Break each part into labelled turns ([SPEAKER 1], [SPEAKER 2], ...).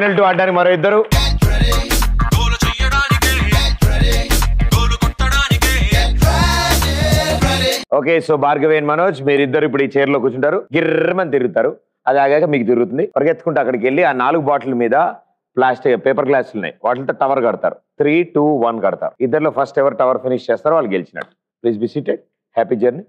[SPEAKER 1] Final 2 ఆడడానికి మరో ఇద్దరు. Okay, so Bhargavi and Manoj మీరిద్దరు ఇప్పుడు ఈ చైర్ లో కూర్చుంటారు. గిర్రమని తిరుగుతారు. అది ఆగాక మీకు తిరుగుతుంది. పరిగెత్తుకుంటూ అక్కడికి వెళ్ళి ఆ 4 బాటిల్ మీద ప్లాస్టిక్ పేపర్ గ్లాసులు ఉన్నాయి, వాటితో టవర్ కడతారు. 3, 2, 1 కడతారు. ఇద్దరులో ఫస్ట్ ఎవరు టవర్ ఫినిష్ చేస్తారో వాళ్ళు గెలిచినట్టు. Please be seated. Happy journey.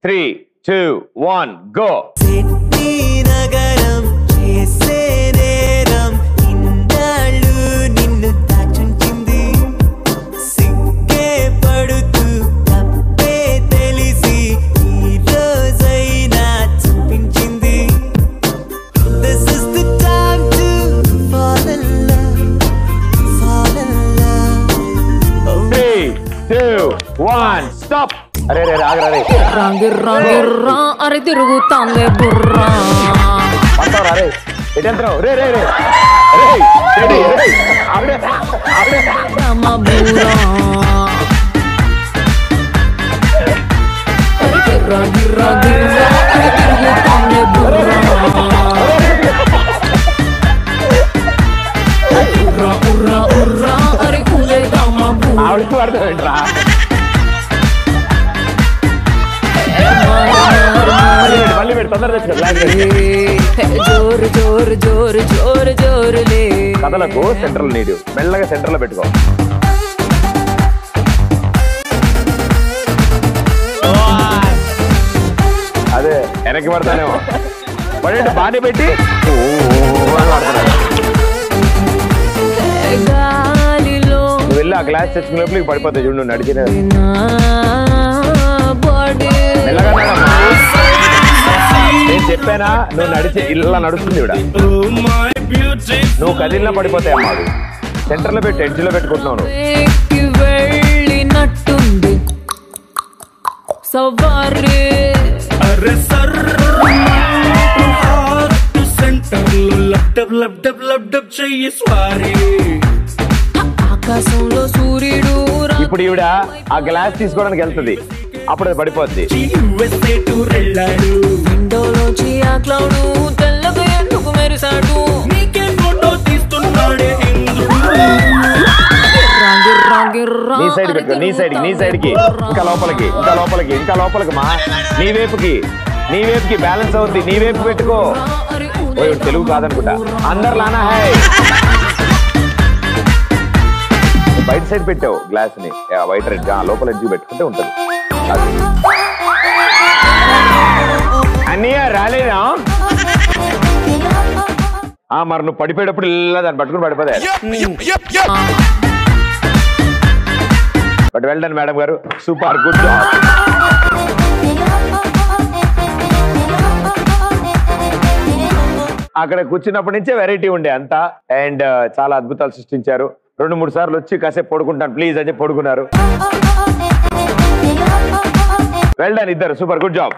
[SPEAKER 1] 3, 2, 1 go. Stop. అరే రే ఆగరా రే.
[SPEAKER 2] అరే తిరుగుతాందే బుర్రా.
[SPEAKER 1] పడతావరా రే. ఎటెంతరావు రే రే రే. రే రెడీ రే. ఆవిడే ఆవిడే
[SPEAKER 2] రామ బుర్రా. అరే గిర్రా గిర్రా గిర్రా అరే తిరుగుతాందే బుర్రా. ఉర్రా ఉర్రా ఉర్రా అరే కూలే రామ బుర్రా.
[SPEAKER 1] ఆవిడకి పడతావేంట్రా. మళ్ళీ పెట్టి తొందర
[SPEAKER 2] జోరు జోరు జోరు జోరు జోరులే.
[SPEAKER 1] కథలకు సెంట్రల్ నీడు. మెల్లగా సెంటర్ లో పెట్టుకో. అదే వెనక్కి పడతానేమో. పడేంటి బాగానే పెట్టి నువ్వు వెళ్ళి ఆ గ్లాస్ తెచ్చుకునే లోపలికి పడిపోతాయి. చూడు నువ్వు నడిచిన మెల్లగా. నేను చెప్పానా నువ్వు నడిచే ఇలా నడుస్తుంది ఇవిడ. నువ్వు కదిలినా పడిపోతాయి అమ్మా. అది సెంటర్ లో పెట్టి ఎడ్జ్ లో పెట్టుకుంటున్నావు.
[SPEAKER 2] వెళ్ళినట్టుంది సవారీ. ఆకాశంలో సూర్యుడు.
[SPEAKER 1] ఇప్పుడు ఈవిడ ఆ గ్లాస్ తీసుకోవడానికి వెళ్తుంది, అప్పుడు అది పడిపోద్ది.
[SPEAKER 2] విండోలోంచి ఆ క్లౌడ్ తెల్లగా ఎందుకు మెరిసాడు.
[SPEAKER 1] నీ సైడ్ పెట్టుకో. నీ సైడ్ నీ సైడ్ కి ఇంకా లోపలికి ఇంకా లోపలికి ఇంకా లోపలికి మా నీ వైపుకి బ్యాలెన్స్ అవుద్ది. నీ వైపు పెట్టుకో. తెలుగు కాదనుకుంటా. అందరిలానా హాయ్. బయట సైడ్ పెట్టావు గ్లాస్ ని. వైట్ రెడ్ లోపల ఎడ్జ్ పెట్టుకుంటే ఉంటది. అన్నయ్య రాలేదా? మరి నువ్వు పడిపోయేటప్పుడు ఇలా దాన్ని పట్టుకుని పడిపోతే. బట్ వెల్ డన్ మేడం గారు. Super good job. అక్కడ కూర్చున్నప్పటి నుంచే వెరైటీ ఉండే అంతా. అండ్ చాలా అద్భుతాలు సృష్టించారు. 2-3 సార్లు వచ్చి కాసేపు పడుకుంటాను ప్లీజ్ అని పడుకున్నారు. వెల్ డన్ ఇద్దరు. Super good job.